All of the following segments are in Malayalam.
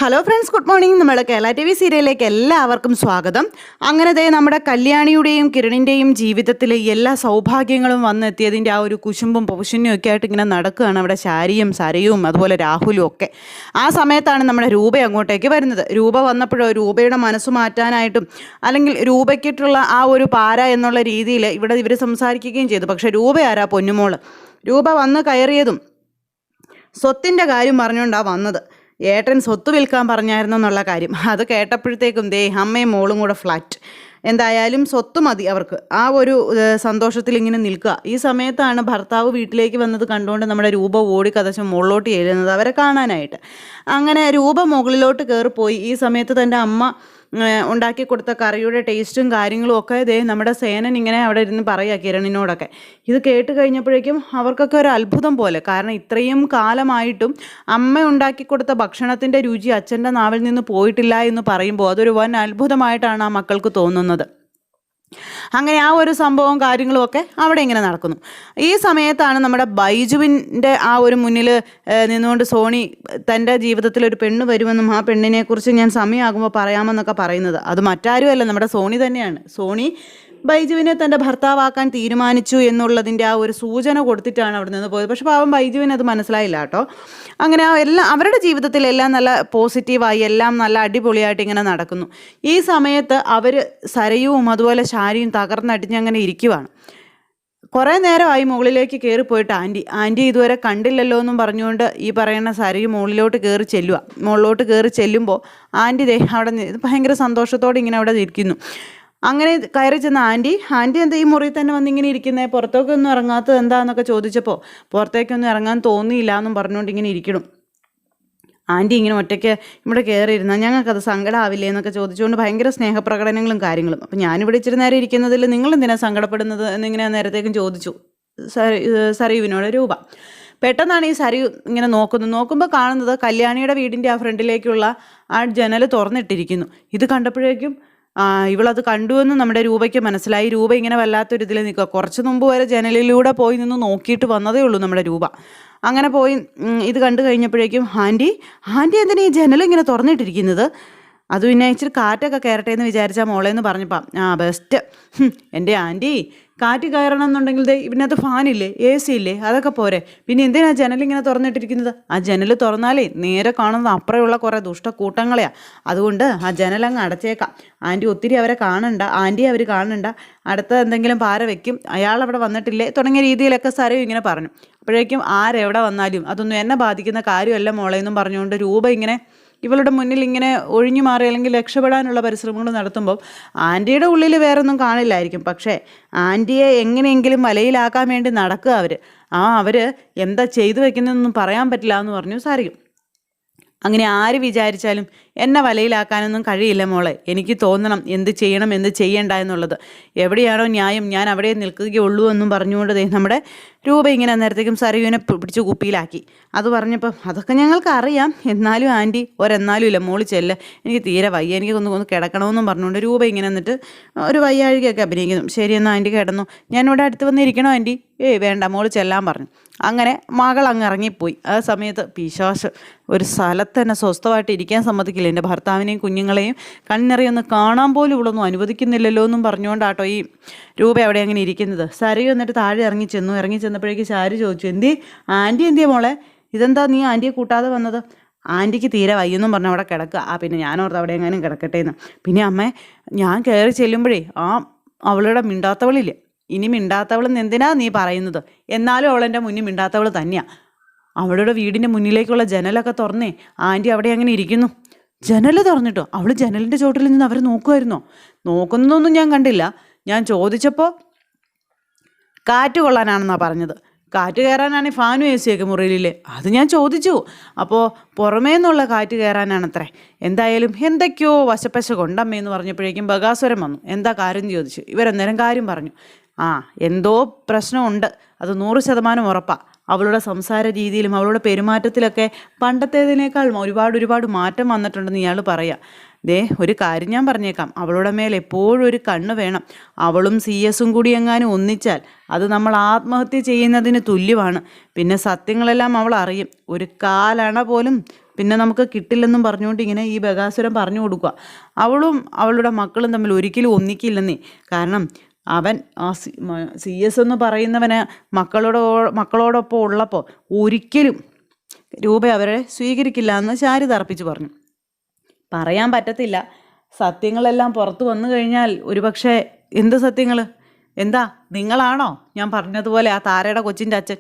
Hello friends, good morning. നമ്മുടെ കേരള ടി വി സീരിയലിലേക്ക് എല്ലാവർക്കും സ്വാഗതം. അങ്ങനെ ദേ നമ്മുടെ കല്യാണിയുടെയും കിരണിൻ്റെയും ജീവിതത്തിൽ എല്ലാ സൗഭാഗ്യങ്ങളും വന്നെത്തിയതിൻ്റെ ആ ഒരു കുശുമ്പും പൊശുന്നും ഒക്കെ ആയിട്ട് ഇങ്ങനെ നടക്കുകയാണ് അവിടെ ശാരിയും സരയും അതുപോലെ രാഹുലും ഒക്കെ. ആ സമയത്താണ് നമ്മുടെ രൂപ അങ്ങോട്ടേക്ക് വരുന്നത്. രൂപ വന്നപ്പോഴോ രൂപയുടെ മനസ്സ് മാറ്റാനായിട്ടും അല്ലെങ്കിൽ രൂപയ്ക്കിട്ടുള്ള ആ ഒരു പാര എന്നുള്ള രീതിയിൽ ഇവിടെ ഇവർ സംസാരിക്കുകയും ചെയ്തു. പക്ഷേ രൂപ ആരാ പൊന്നുമോള്. രൂപ വന്ന് കയറിയതും സ്വത്തിൻ്റെ കാര്യം പറഞ്ഞുകൊണ്ടാണ് വന്നത്. ഏട്ടൻ സ്വത്ത് വിൽക്കാൻ പറഞ്ഞായിരുന്നു എന്നുള്ള കാര്യം അത് കേട്ടപ്പോഴത്തേക്കും ദേ അമ്മയും മോളും കൂടെ ഫ്ലാറ്റ്. എന്തായാലും സ്വത്ത് മതി അവർക്ക്. ആ ഒരു സന്തോഷത്തിൽ ഇങ്ങനെ നിൽക്കുക. ഈ സമയത്താണ് ഭർത്താവ് വീട്ടിലേക്ക് വന്നത് കണ്ടുകൊണ്ട് നമ്മുടെ രൂപ ഓടി കതച്ച് മുകളിലോട്ട് ചെല്ലുന്നത് അവരെ കാണാനായിട്ട്. അങ്ങനെ രൂപ മുകളിലോട്ട് കയറിപ്പോയി. ഈ സമയത്ത് തൻ്റെ അമ്മ ഉണ്ടാക്കി കൊടുത്ത കറിയുടെ ടേസ്റ്റും കാര്യങ്ങളും ഒക്കെ ദേ നമ്മുടെ സേനൻ ഇങ്ങനെ അവിടെ ഇരുന്ന് പറയുക കിരണിനോടൊക്കെ. ഇത് കേട്ട് കഴിഞ്ഞപ്പോഴേക്കും അവർക്കൊക്കെ ഒരു അത്ഭുതം പോലെ. കാരണം ഇത്രയും കാലമായിട്ടും അമ്മ ഉണ്ടാക്കി കൊടുത്ത ഭക്ഷണത്തിൻ്റെ രുചി അച്ഛൻ്റെ നാവിൽ നിന്ന് പോയിട്ടില്ല എന്ന് പറയുമ്പോൾ അതൊരു വൻ അത്ഭുതമായിട്ടാണ് ആ മക്കൾക്ക് തോന്നുന്നത്. അങ്ങനെ ആ ഒരു സംഭവവും കാര്യങ്ങളും ഒക്കെ അവിടെ ഇങ്ങനെ നടക്കുന്നു. ഈ സമയത്താണ് നമ്മുടെ ബൈജുവിൻ്റെ ആ ഒരു മുന്നിൽ നിന്നുകൊണ്ട് സോണി തൻ്റെ ജീവിതത്തിൽ ഒരു പെണ്ണ് വരുമെന്നും ആ പെണ്ണിനെക്കുറിച്ച് ഞാൻ സമയമാകുമ്പോൾ പറയാമെന്നൊക്കെ പറയുന്നത്. അത് മറ്റാരുമല്ല, നമ്മുടെ സോണി തന്നെയാണ്. സോണി ബൈജുവിനെ തൻ്റെ ഭർത്താവാക്കാൻ തീരുമാനിച്ചു എന്നുള്ളതിൻ്റെ ആ ഒരു സൂചന കൊടുത്തിട്ടാണ് അവിടെ നിന്ന് പോയത്. പക്ഷെ പാവം ബൈജുവിന് അത് മനസ്സിലായില്ല കേട്ടോ. അങ്ങനെ എല്ലാം അവരുടെ ജീവിതത്തിൽ എല്ലാം നല്ല പോസിറ്റീവായി എല്ലാം നല്ല അടിപൊളിയായിട്ട് ഇങ്ങനെ നടക്കുന്നു. ഈ സമയത്ത് അവർ സരയും അതുപോലെ ശാരിയും തകർന്നടിഞ്ഞ് അങ്ങനെ ഇരിക്കുവാണ്. കുറേ നേരമായി മുകളിലേക്ക് കയറിപ്പോയിട്ട് ആൻറ്റി ഇതുവരെ കണ്ടില്ലല്ലോ എന്നും പറഞ്ഞുകൊണ്ട് ഈ പറയുന്ന സരയും മുകളിലോട്ട് കയറി ചെല്ലുമ്പോൾ ആൻറ്റി അവിടെ ഭയങ്കര സന്തോഷത്തോടെ ഇങ്ങനെ അവിടെ ഇരിക്കുന്നു. അങ്ങനെ കയറി ചെന്ന ആൻറ്റി എന്താ ഈ മുറിയിൽ തന്നെ വന്നിങ്ങനെ ഇരിക്കുന്നത്, പുറത്തേക്കൊന്നും ഇറങ്ങാത്തത് എന്താണെന്നൊക്കെ ചോദിച്ചപ്പോൾ പുറത്തേക്കൊന്നും ഇറങ്ങാൻ തോന്നിയില്ല എന്നും പറഞ്ഞുകൊണ്ട് ഇങ്ങനെ ഇരിക്കണം. ആൻറ്റി ഇങ്ങനെ ഒറ്റയ്ക്ക് ഇവിടെ കയറിയിരുന്നാൽ ഞങ്ങൾക്കത് സങ്കടമാവില്ലേ എന്നൊക്കെ ചോദിച്ചുകൊണ്ട് ഭയങ്കര സ്നേഹപ്രകടനങ്ങളും കാര്യങ്ങളും. അപ്പം ഞാനിവിടെ ഇച്ചിരി നേരം ഇരിക്കുന്നതിൽ നിങ്ങൾ എന്തിനാണ് സങ്കടപ്പെടുന്നത് എന്നിങ്ങനെ നേരത്തേക്കും ചോദിച്ചു സരയുവിനോട് രൂപ. പെട്ടെന്നാണ് ഈ സരയു ഇങ്ങനെ നോക്കുമ്പോൾ കാണുന്നത് കല്യാണിയുടെ വീടിൻ്റെ ആ ഫ്രണ്ടിലേക്കുള്ള ആ ജനൽ തുറന്നിട്ടിരിക്കുന്നു. ഇത് കണ്ടപ്പോഴേക്കും ഇവളത് കണ്ടുവെന്ന് നമ്മുടെ രൂപയ്ക്ക് മനസ്സിലായി. രൂപ ഇങ്ങനെ വല്ലാത്തൊരിതിൽ നിൽക്കുക. കുറച്ച് മുമ്പ് വരെ ജനലിലൂടെ പോയി നിന്ന് നോക്കിയിട്ട് വന്നതേ ഉള്ളൂ നമ്മുടെ രൂപ. അങ്ങനെ പോയി ഇത് കണ്ടു കഴിഞ്ഞപ്പോഴേക്കും ആൻറ്റി എന്തിനാ ഈ ജനലിങ്ങനെ തുറന്നിട്ടിരിക്കുന്നത്, അത് പിന്നെ ഇച്ചിരി കാറ്റൊക്കെ കയറട്ടെ എന്ന് വിചാരിച്ചാൽ മോളേന്ന് പറഞ്ഞപ്പം ബെസ്റ്റ്. എൻ്റെ ആൻറ്റി കാറ്റ് കയറണം എന്നുണ്ടെങ്കിൽ ഇതിനകത്ത് ഫാനില്ലേ, എ സി ഇല്ലേ, അതൊക്കെ പോരെ, പിന്നെ എന്തിനാ ജനലിങ്ങനെ തുറന്നിട്ടിരിക്കുന്നത്. ആ ജനൽ തുറന്നാലേ നേരെ കാണുന്നത് അപ്പുറമുള്ള കുറേ ദുഷ്ടക്കൂട്ടങ്ങളെയാണ്. അതുകൊണ്ട് ആ ജനലങ്ങ് അടച്ചേക്കാം. ആൻറ്റി ഒത്തിരി അവർ കാണണ്ട, അടുത്ത എന്തെങ്കിലും പാര വെക്കും, അയാളവിടെ വന്നിട്ടില്ലേ തുടങ്ങിയ രീതിയിലൊക്കെ സരയും ഇങ്ങനെ പറഞ്ഞു. അപ്പോഴേക്കും ആരെവിടെ വന്നാലും അതൊന്നും എന്നെ ബാധിക്കുന്ന കാര്യമല്ല മോളെന്നും പറഞ്ഞുകൊണ്ട് രൂപ ഇങ്ങനെ ഇവളുടെ മുന്നിൽ ഇങ്ങനെ ഒഴിഞ്ഞു മാറി അല്ലെങ്കിൽ രക്ഷപ്പെടാനുള്ള പരിശ്രമങ്ങൾ നടത്തുമ്പോൾ ആൻറ്റിയുടെ ഉള്ളിൽ വേറൊന്നും കാണില്ലായിരിക്കും. പക്ഷേ ആൻറ്റിയെ എങ്ങനെയെങ്കിലും വലയിലാക്കാൻ വേണ്ടി നടക്കുക അവർ എന്താ ചെയ്തു വെക്കുന്നതെന്നൊന്നും പറയാൻ പറ്റില്ല എന്ന് പറഞ്ഞു സാരിക്കും. അങ്ങനെ ആര് വിചാരിച്ചാലും എന്നെ വലയിലാക്കാനൊന്നും കഴിയില്ല മോളെ. എനിക്ക് തോന്നണം എന്ത് ചെയ്യണം എന്ത് ചെയ്യണ്ട എന്നുള്ളത്. എവിടെയാണോ ന്യായം ഞാൻ അവിടെ നിൽക്കുകയുള്ളൂ എന്നും പറഞ്ഞുകൊണ്ട് നമ്മുടെ രൂപ ഇങ്ങനെ നേരത്തേക്കും സരയുവിനെ പിടിച്ച് കുപ്പിയിലാക്കി. അത് പറഞ്ഞപ്പോൾ അതൊക്കെ ഞങ്ങൾക്ക് അറിയാം, എന്നാലും ആൻറ്റി ഒരെന്നാലും ഇല്ല, മോള് ചെല്ല്, എനിക്ക് തീരെ വയ്യ, എനിക്ക് ഒന്ന് കിടക്കണമെന്നും പറഞ്ഞുകൊണ്ട് രൂപ ഇങ്ങനെ എന്നിട്ട് ഒരു വയ്യാഴികയൊക്കെ അഭിനയിക്കുന്നു. ശരി എന്നാൽ ആൻറ്റി കിടന്നു, ഞാനിവിടെ അടുത്ത് വന്നിരിക്കണോ ആൻറ്റി? വേണ്ട, മോള് ചെല്ലാൻ പറഞ്ഞു. അങ്ങനെ മകൾ അങ്ങ് ഇറങ്ങിപ്പോയി. ആ സമയത്ത് പിശാച് ഒരു സ്ഥലത്ത് തന്നെ സ്വസ്ഥമായിട്ട് ഇരിക്കാൻ സമ്മതിക്കില്ല. എൻ്റെ ഭർത്താവിനെയും കുഞ്ഞുങ്ങളെയും കണ്ണിറയൊന്ന് കാണാൻ പോലും ഇവളൊന്നും അനുവദിക്കുന്നില്ലല്ലോ എന്നും പറഞ്ഞുകൊണ്ടാട്ടോ ഈ രൂപ അവിടെ അങ്ങനെ ഇരിക്കുന്നത്. സരയു എന്നിട്ട് താഴെ ഇറങ്ങി ചെന്നപ്പോഴേക്ക് ശാരി ചോദിച്ചു, ആൻറ്റി എന്തിയെ മോളെ, ഇതെന്താ നീ ആൻറ്റിയെ കൂട്ടാതെ വന്നത്? ആൻറ്റിക്ക് തീരെ വയ്യെന്നും പറഞ്ഞ് അവിടെ കിടക്കുക. പിന്നെ ഞാനോർത്ത് അവിടെ എങ്ങാനും കിടക്കട്ടെ എന്ന്. പിന്നെ അമ്മേ ഞാൻ കയറി ചെല്ലുമ്പോഴേ അവളുടെ മിണ്ടാത്തവളില്ലേ, ഇനി മിണ്ടാത്തവളെന്ന് എന്തിനാ നീ പറയുന്നത്? എന്നാലും അവളെൻ്റെ മുന്നിൽ മിണ്ടാത്തവൾ തന്നെയാണ്. അവളുടെ വീടിൻ്റെ മുന്നിലേക്കുള്ള ജനലൊക്കെ തുറന്നേ ആൻറ്റി അവിടെ അങ്ങനെ ഇരിക്കുന്നു. ജനൽ തുറന്നിട്ടോ? അവൾ ജനലിൻ്റെ ചോട്ടിൽ നിന്ന് അവർ നോക്കുമായിരുന്നോ? നോക്കുന്നതൊന്നും ഞാൻ കണ്ടില്ല. ഞാൻ ചോദിച്ചപ്പോൾ കാറ്റ് കൊള്ളാനാണെന്നാണ് പറഞ്ഞത്. കാറ്റ് കയറാനാണ് ഫാനും എ സിയൊക്കെ മുറിയിലില്ലേ, അത് ഞാൻ ചോദിച്ചു. അപ്പോൾ പുറമേ നിന്നുള്ള കാറ്റ് കയറാനാണത്രേ. എന്തായാലും എന്തൊക്കെയോ വശപ്പശ കൊണ്ടമ്മയെന്ന് പറഞ്ഞപ്പോഴേക്കും ബഗാസുരം വന്നു. എന്താ കാര്യം ചോദിച്ചു. ഇവരന്നേരം കാര്യം പറഞ്ഞു. എന്തോ പ്രശ്നമുണ്ട്, അത് 100% ഉറപ്പാണ്. അവളുടെ സംസാര രീതിയിലും അവളുടെ പെരുമാറ്റത്തിലൊക്കെ പണ്ടത്തേതിനേക്കാൾ ഒരുപാട് മാറ്റം വന്നിട്ടുണ്ടെന്ന് ഇയാൾ പറയാം. ഒരു കാര്യം ഞാൻ പറഞ്ഞേക്കാം, അവളുടെ മേൽ എപ്പോഴും ഒരു കണ്ണ് വേണം. അവളും CS കൂടി എങ്ങാനും ഒന്നിച്ചാൽ അത് നമ്മൾ ആത്മഹത്യ ചെയ്യുന്നതിന് തുല്യമാണ്. പിന്നെ സത്യങ്ങളെല്ലാം അവൾ അറിയും. ഒരു കാലണ പോലും പിന്നെ നമുക്ക് കിട്ടില്ലെന്നും പറഞ്ഞുകൊണ്ട് ഇങ്ങനെ ഈ ബകാസുരൻ പറഞ്ഞു കൊടുക്കുക. അവളും അവളുടെ മക്കളും തമ്മിൽ ഒരിക്കലും ഒന്നിക്കില്ലെന്നേ. കാരണം അവൻ CS എന്ന് പറയുന്നവന് മക്കളോടൊപ്പം ഉള്ളപ്പോൾ ഒരിക്കലും രൂപ അവരെ സ്വീകരിക്കില്ല എന്ന് ശാരിത അർപ്പിച്ച് പറഞ്ഞു. പറയാൻ പറ്റത്തില്ല. സത്യങ്ങളെല്ലാം പുറത്തു വന്നു കഴിഞ്ഞാൽ ഒരുപക്ഷെ എന്ത് സത്യങ്ങൾ? എന്താ നിങ്ങളാണോ ഞാൻ പറഞ്ഞതുപോലെ ആ താരയുടെ കൊച്ചിൻ്റെ അച്ഛൻ?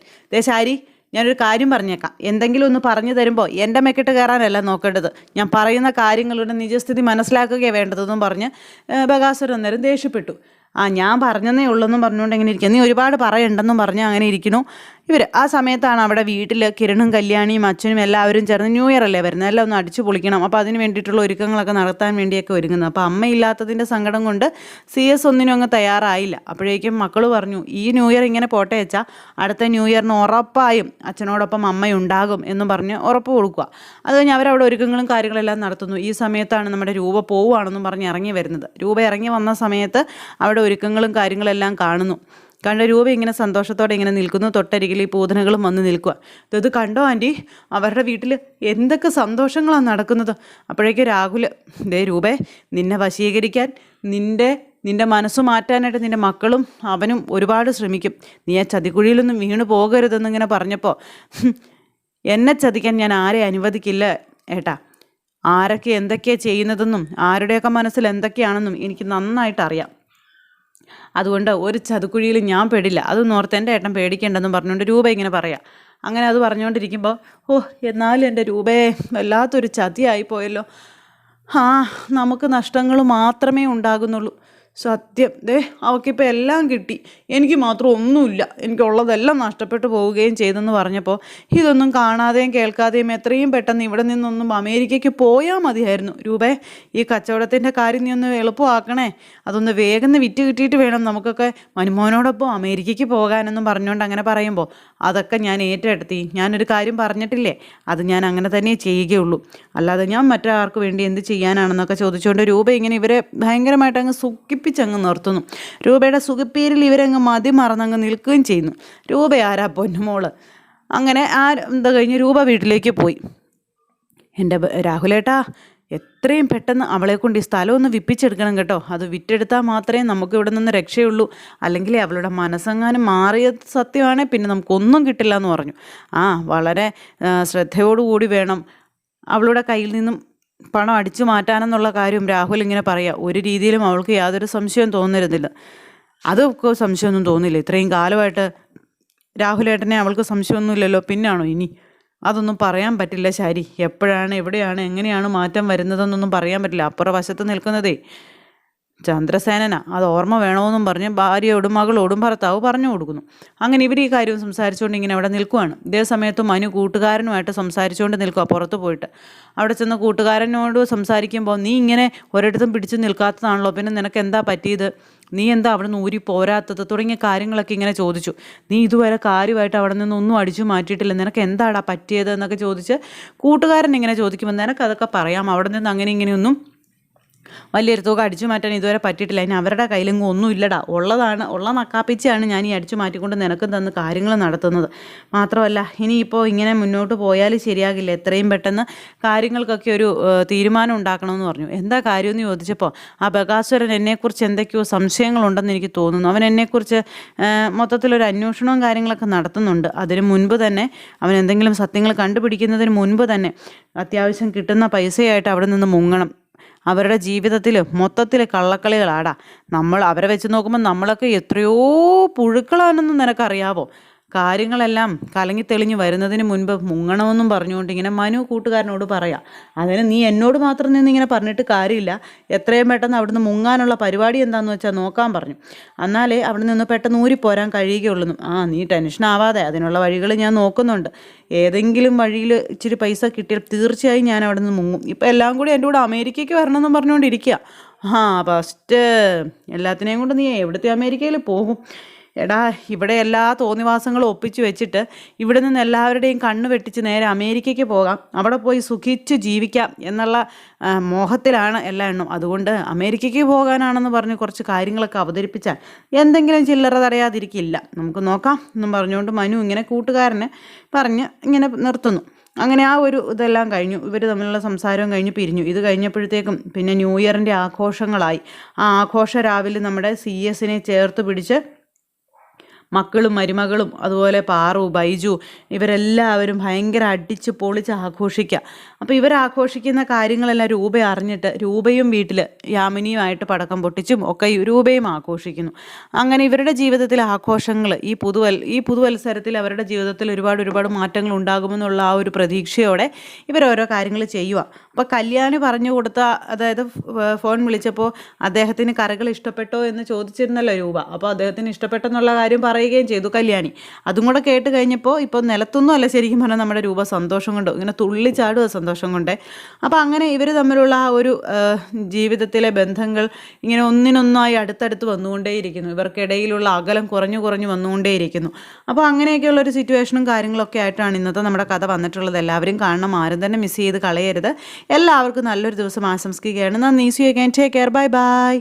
ശാരി, ഞാനൊരു കാര്യം പറഞ്ഞേക്കാം. എന്തെങ്കിലും ഒന്ന് പറഞ്ഞു തരുമ്പോൾ എൻ്റെ മെക്കിട്ട് കയറാനല്ല നോക്കേണ്ടത്. ഞാൻ പറയുന്ന കാര്യങ്ങളുടെ നിജസ്ഥിതി മനസ്സിലാക്കുകയാണ് വേണ്ടതെന്നും പറഞ്ഞ് ബകാസുരൻ അന്നേരം ദേഷ്യപ്പെട്ടു. ഞാൻ പറഞ്ഞതേ ഉള്ളെന്നും പറഞ്ഞുകൊണ്ട് എങ്ങനെ ഇരിക്കുക, നീ ഒരുപാട് പറയണ്ടെന്നും പറഞ്ഞ് അങ്ങനെ ഇരിക്കുന്നു ഇവർ. ആ സമയത്താണ് അവിടെ വീട്ടിൽ കിരണും കല്യാണിയും അച്ഛനും എല്ലാവരും ചേർന്ന് ന്യൂ ഇയർ അല്ലേ വരുന്നത്, എല്ലാം ഒന്ന് അടിച്ചു പൊളിക്കണം. അപ്പോൾ അതിന് വേണ്ടിയിട്ടുള്ള ഒരുക്കങ്ങളൊക്കെ നടത്താൻ വേണ്ടിയൊക്കെ ഒരുങ്ങുന്നത്. അപ്പോൾ അമ്മയില്ലാത്തതിൻ്റെ സങ്കടം കൊണ്ട് CS ഒന്നിനും അങ്ങ് തയ്യാറായില്ല. അപ്പോഴേക്കും മക്കൾ പറഞ്ഞു, ഈ ന്യൂ ഇയർ ഇങ്ങനെ പോട്ടെ വെച്ചാൽ അടുത്ത ന്യൂ ഇയറിന് ഉറപ്പായും അച്ഛനോടൊപ്പം അമ്മയുണ്ടാകും എന്നും പറഞ്ഞ് ഉറപ്പ് കൊടുക്കുക. അത് കഴിഞ്ഞ് അവരവിടെ ഒരുക്കങ്ങളും കാര്യങ്ങളെല്ലാം നടത്തുന്നു. ഈ സമയത്താണ് നമ്മുടെ രൂപ പോവുകയാണെന്നും പറഞ്ഞ് ഇറങ്ങി വരുന്നത്. രൂപ ഇറങ്ങി വന്ന സമയത്ത് അവിടെ ഒരുക്കങ്ങളും കാര്യങ്ങളെല്ലാം കാണുന്നു. കണ്ട രൂപ ഇങ്ങനെ സന്തോഷത്തോടെ ഇങ്ങനെ നിൽക്കുന്നു. തൊട്ടരികിൽ ഈ പൂതനകളും വന്ന് നിൽക്കുക. ഇത് കണ്ടോ ആൻറ്റി, അവരുടെ വീട്ടിൽ എന്തൊക്കെ സന്തോഷങ്ങളാണ് നടക്കുന്നത്. അപ്പോഴേക്കും രാഹുൽ, രൂപേ, നിന്നെ വശീകരിക്കാൻ നിൻ്റെ മനസ്സ് മാറ്റാനായിട്ട് നിൻ്റെ മക്കളും അവനും ഒരുപാട് ശ്രമിക്കും. നീ ആ ചതിക്കുഴിയിലൊന്നും വീണ് പോകരുതെന്നിങ്ങനെ പറഞ്ഞപ്പോൾ, എന്നെ ചതിക്കാൻ ഞാൻ ആരെ അനുവദിക്കില്ല ഏട്ടാ. ആരൊക്കെ എന്തൊക്കെയാണ് ചെയ്യുന്നതെന്നും ആരുടെയൊക്കെ മനസ്സിൽ എന്തൊക്കെയാണെന്നും എനിക്ക് നന്നായിട്ട് അറിയാം. അതുകൊണ്ട് ഒരു ചതുക്കുഴിയിൽ ഞാൻ പെടില്ല. അതൊന്നും ഓർത്ത് എൻ്റെ ഏട്ടൻ പേടിക്കേണ്ടെന്നും പറഞ്ഞുകൊണ്ട് രൂപ ഇങ്ങനെ പറയാം. അങ്ങനെ അത് പറഞ്ഞുകൊണ്ടിരിക്കുമ്പോൾ, എന്നാലും എൻ്റെ രൂപയെ വല്ലാത്തൊരു ചതിയായി പോയല്ലോ. നമുക്ക് നഷ്ടങ്ങൾ മാത്രമേ ഉണ്ടാകുന്നുള്ളൂ. സത്യം, അവൾക്കിപ്പോൾ എല്ലാം കിട്ടി, എനിക്ക് മാത്രം ഒന്നുമില്ല, എനിക്കുള്ളതെല്ലാം നഷ്ടപ്പെട്ടു പോവുകയും ചെയ്തെന്ന് പറഞ്ഞപ്പോൾ, ഇതൊന്നും കാണാതെയും കേൾക്കാതെയും എത്രയും പെട്ടെന്ന് ഇവിടെ നിന്നൊന്നും അമേരിക്കയ്ക്ക് പോയാൽ മതിയായിരുന്നു. രൂപേ, ഈ കച്ചവടത്തിൻ്റെ കാര്യം നീ ഒന്ന് എളുപ്പമാക്കണേ. അതൊന്ന് വേഗം വിറ്റ് കിട്ടിയിട്ട് വേണം നമുക്കൊക്കെ മനുമോനോടൊപ്പം അമേരിക്കയ്ക്ക് പോകാനെന്നും പറഞ്ഞുകൊണ്ട് അങ്ങനെ പറയുമ്പോൾ, അതൊക്കെ ഞാൻ ഏറ്റെടുത്തി. ഞാനൊരു കാര്യം പറഞ്ഞിട്ടില്ലേ, അത് ഞാൻ അങ്ങനെ തന്നെ ചെയ്യുകയുള്ളൂ. അല്ലാതെ ഞാൻ മറ്റാർക്ക് വേണ്ടി എന്ത് ചെയ്യാനാണെന്നൊക്കെ ചോദിച്ചുകൊണ്ട് രൂപ ഇങ്ങനെ ഇവരെ ഭയങ്കരമായിട്ട് അങ്ങ് സുഖിപ്പിച്ചങ്ങ് നിർത്തുന്നു. രൂപയുടെ സുഖപ്പേരിൽ ഇവരങ്ങ് മതിമറന്നങ്ങ് നിൽക്കുകയും ചെയ്യുന്നു. രൂപ ആരാ പൊന്നുമോള്. അങ്ങനെ എന്താ കഴിഞ്ഞ് രൂപ വീട്ടിലേക്ക് പോയി. എൻ്റെ രാഹുലേട്ടാ, എത്രയും പെട്ടെന്ന് അവളെ കൊണ്ട് ഈ സ്ഥലം ഒന്ന് വിപ്പിച്ചെടുക്കണം കേട്ടോ. അത് വിറ്റെടുത്താൽ മാത്രമേ നമുക്ക് ഇവിടെ നിന്ന് രക്ഷയുള്ളൂ. അല്ലെങ്കിൽ അവളുടെ മനസ്സെങ്ങാനും മാറിയ സത്യമാണെങ്കിൽ പിന്നെ നമുക്കൊന്നും കിട്ടില്ല എന്ന് പറഞ്ഞു. വളരെ ശ്രദ്ധയോടുകൂടി വേണം അവളുടെ കയ്യിൽ നിന്നും പണം അടിച്ചു മാറ്റാനെന്നുള്ള കാര്യം രാഹുൽ ഇങ്ങനെ പറയുക. ഒരു രീതിയിലും അവൾക്ക് യാതൊരു സംശയവും തോന്നരുന്നില്ല. അതൊക്കെ സംശയമൊന്നും തോന്നില്ല. ഇത്രയും കാലമായിട്ട് രാഹുലേട്ടനെ അവൾക്ക് സംശയമൊന്നുമില്ലല്ലോ, പിന്നാണോ ഇനി? അതൊന്നും പറയാൻ പറ്റില്ല ശാരി. എപ്പോഴാണ്, എവിടെയാണ്, എങ്ങനെയാണ് മാറ്റം വരുന്നതെന്നൊന്നും പറയാൻ പറ്റില്ല. അപ്പുറ വശത്ത് നിൽക്കുന്നതേ ചന്ദ്രസേനനാ. അത് ഓർമ്മ വേണമെന്നും പറഞ്ഞ് ഭാര്യയോടും മകളോടും ഭർത്താവ് പറഞ്ഞു കൊടുക്കുന്നു. അങ്ങനെ ഇവർ ഈ കാര്യം സംസാരിച്ചുകൊണ്ട് ഇങ്ങനെ അവിടെ നിൽക്കുവാണ്. ഇതേ സമയത്ത് മനു കൂട്ടുകാരനുമായിട്ട് സംസാരിച്ചുകൊണ്ട് നിൽക്കുക പുറത്ത് പോയിട്ട്. അവിടെ ചെന്ന് കൂട്ടുകാരനോട് സംസാരിക്കുമ്പോൾ, നീ ഇങ്ങനെ ഒരിടത്തും പിടിച്ചു നിൽക്കാത്തതാണല്ലോ, പിന്നെ നിനക്ക് എന്താ പറ്റിയത്, നീ എന്താ അവിടെ നിന്ന് ഊരി പോരാത്തത് തുടങ്ങിയ കാര്യങ്ങളൊക്കെ ഇങ്ങനെ ചോദിച്ചു. നീ ഇതുവരെ കാര്യമായിട്ട് അവിടെ നിന്നൊന്നും അടിച്ചു മാറ്റിയിട്ടില്ല, നിനക്ക് എന്താടാ പറ്റിയത് എന്നൊക്കെ ചോദിച്ച് കൂട്ടുകാരൻ ഇങ്ങനെ ചോദിക്കുമ്പോൾ, നിനക്കതൊക്കെ പറയാം, അവിടെ നിന്ന് അങ്ങനെ ഇങ്ങനെയൊന്നും വലിയൊരു തുക അടിച്ചു മാറ്റാൻ ഇതുവരെ പറ്റിയിട്ടില്ല. അതിന് അവരുടെ കയ്യിലെങ്ങും ഒന്നും ഇല്ലടാ. ഉള്ള നക്കാപ്പിച്ചാണ് ഞാൻ ഈ അടിച്ചു മാറ്റിക്കൊണ്ട് നിനക്കും തന്ന് കാര്യങ്ങൾ നടത്തുന്നത്. മാത്രമല്ല ഇനിയിപ്പോൾ ഇങ്ങനെ മുന്നോട്ട് പോയാൽ ശരിയാകില്ല. എത്രയും പെട്ടെന്ന് കാര്യങ്ങൾക്കൊക്കെ ഒരു തീരുമാനം ഉണ്ടാക്കണമെന്ന് പറഞ്ഞു. എന്താ കാര്യമെന്ന് ചോദിച്ചപ്പോൾ, ബകാസുരൻ എന്നെക്കുറിച്ച് എന്തൊക്കെയോ സംശയങ്ങളുണ്ടെന്ന് എനിക്ക് തോന്നുന്നു. അവൻ എന്നെക്കുറിച്ച് മൊത്തത്തിലൊരു അന്വേഷണവും കാര്യങ്ങളൊക്കെ നടത്തുന്നുണ്ട്. അതിന് മുൻപ് തന്നെ അവൻ എന്തെങ്കിലും സത്യങ്ങൾ കണ്ടുപിടിക്കുന്നതിന് മുൻപ് തന്നെ അത്യാവശ്യം കിട്ടുന്ന പൈസയായിട്ട് അവിടെ നിന്ന് മുങ്ങണം. അവരുടെ ജീവിതത്തിൽ മൊത്തത്തിൽ കള്ളക്കളികളാടാ. അവരെ വെച്ച് നോക്കുമ്പോൾ നമ്മളൊക്കെ എത്രയോ പുഴുക്കളാണെന്ന് നിനക്കറിയാവോ. കാര്യങ്ങളെല്ലാം കലങ്ങി തെളിഞ്ഞ് വരുന്നതിന് മുൻപ് മുങ്ങണമെന്നും പറഞ്ഞുകൊണ്ട് ഇങ്ങനെ മനു കൂട്ടുകാരനോട് പറയാം. അതിന് നീ എന്നോട് മാത്രം നിന്നിങ്ങനെ പറഞ്ഞിട്ട് കാര്യമില്ല, എത്രയും പെട്ടെന്ന് അവിടുന്ന് മുങ്ങാനുള്ള പരിപാടി എന്താണെന്ന് വെച്ചാൽ നോക്കാൻ പറഞ്ഞു. എന്നാലേ അവിടെ നിന്ന് പെട്ടെന്ന് ഊരിപ്പോരാൻ കഴിയുകയുള്ളൂ. നീ ടെൻഷനാവാതെ, അതിനുള്ള വഴികൾ ഞാൻ നോക്കുന്നുണ്ട്. ഏതെങ്കിലും വഴിയിൽ ഇച്ചിരി പൈസ കിട്ടിയാൽ തീർച്ചയായും ഞാൻ അവിടെ നിന്ന് മുങ്ങും. ഇപ്പം എല്ലാം കൂടി എൻ്റെ കൂടെ അമേരിക്കയ്ക്ക് വരണമെന്നും പറഞ്ഞുകൊണ്ടിരിക്കുക. ഫസ്റ്റ് എല്ലാത്തിനെയും കൊണ്ട് നീ എവിടുത്തെ അമേരിക്കയിൽ പോകും എടാ ഇവിടെ എല്ലാ തോന്നിവാസങ്ങളും ഒപ്പിച്ച് വെച്ചിട്ട് ഇവിടെ നിന്ന് എല്ലാവരുടെയും കണ്ണ് വെട്ടിച്ച് നേരെ അമേരിക്കയ്ക്ക് പോകാം, അവിടെ പോയി സുഖിച്ച് ജീവിക്കാം എന്നുള്ള മോഹത്തിലാണ് എല്ലാ എണ്ണവും. അതുകൊണ്ട് അമേരിക്കയ്ക്ക് പോകാനാണെന്ന് പറഞ്ഞ് കുറച്ച് കാര്യങ്ങളൊക്കെ അവതരിപ്പിച്ചാൽ എന്തെങ്കിലും ചില്ലറ തടയാതിരിക്കില്ല, നമുക്ക് നോക്കാം എന്നും പറഞ്ഞുകൊണ്ട് മനു ഇങ്ങനെ കൂട്ടുകാരനെ പറഞ്ഞ് ഇങ്ങനെ നിർത്തുന്നു. അങ്ങനെ ആ ഒരു ഇതെല്ലാം കഴിഞ്ഞു, ഇവർ തമ്മിലുള്ള സംസാരവും കഴിഞ്ഞ് പിരിഞ്ഞു. ഇത് കഴിഞ്ഞപ്പോഴത്തേക്കും പിന്നെ ന്യൂ ഇയറിൻ്റെ ആഘോഷങ്ങളായി. ആ ആഘോഷ രാവിലെ നമ്മുടെ CS ചേർത്ത് പിടിച്ച് മക്കളും മരുമകളും അതുപോലെ പാറു, ബൈജു ഇവരെല്ലാവരും ഭയങ്കര അടിച്ച് പൊളിച്ച് ആഘോഷിക്കുക. അപ്പോൾ ഇവർ ആഘോഷിക്കുന്ന കാര്യങ്ങളെല്ലാം രൂപ അറിഞ്ഞിട്ട് രൂപയും വീട്ടിൽ യാമിനിയുമായിട്ട് പടക്കം പൊട്ടിച്ചും ഒക്കെ രൂപയും ആഘോഷിക്കുന്നു. അങ്ങനെ ഇവരുടെ ജീവിതത്തിലെ ആഘോഷങ്ങൾ ഈ പുതുവത്സരത്തിൽ അവരുടെ ജീവിതത്തിൽ ഒരുപാട് മാറ്റങ്ങൾ ഉണ്ടാകുമെന്നുള്ള ആ ഒരു പ്രതീക്ഷയോടെ ഇവരോരോ കാര്യങ്ങൾ ചെയ്യുക. അപ്പോൾ കല്യാണി പറഞ്ഞു കൊടുത്ത, അതായത് ഫോൺ വിളിച്ചപ്പോൾ അദ്ദേഹത്തിന് കറികൾ ഇഷ്ടപ്പെട്ടോ എന്ന് ചോദിച്ചിരുന്നല്ലോ രൂപ. അപ്പോൾ അദ്ദേഹത്തിന് ഇഷ്ടപ്പെട്ടെന്നുള്ള കാര്യം പറയുകയും ചെയ്തു കല്യാണി. അതും കൂടെ കേട്ട് കഴിഞ്ഞപ്പോൾ ഇപ്പോൾ നിലത്തൊന്നും അല്ല ശരിക്കും പറഞ്ഞാൽ നമ്മുടെ രൂപ സന്തോഷം കൊണ്ട് ഇങ്ങനെ തുള്ളിച്ചാടുക സന്തോഷം കൊണ്ട്. അപ്പോൾ അങ്ങനെ ഇവർ തമ്മിലുള്ള ആ ഒരു ജീവിതത്തിലെ ബന്ധങ്ങൾ ഇങ്ങനെ ഒന്നിനൊന്നായി അടുത്തടുത്ത് വന്നുകൊണ്ടേയിരിക്കുന്നു. ഇവർക്കിടയിലുള്ള അകലം കുറഞ്ഞു വന്നുകൊണ്ടേയിരിക്കുന്നു. അപ്പോൾ അങ്ങനെയൊക്കെയുള്ളൊരു സിറ്റുവേഷനും കാര്യങ്ങളൊക്കെ ആയിട്ടാണ് ഇന്നത്തെ നമ്മുടെ കഥ വന്നിട്ടുള്ളത്. എല്ലാവരും കാണണം, ആരും തന്നെ മിസ് ചെയ്ത് കളയരുത്. എല്ലാവർക്കും നല്ലൊരു ദിവസം ആശംസിക്കുകയാണ്. നന്ദി. See you again. Take care. Bye by.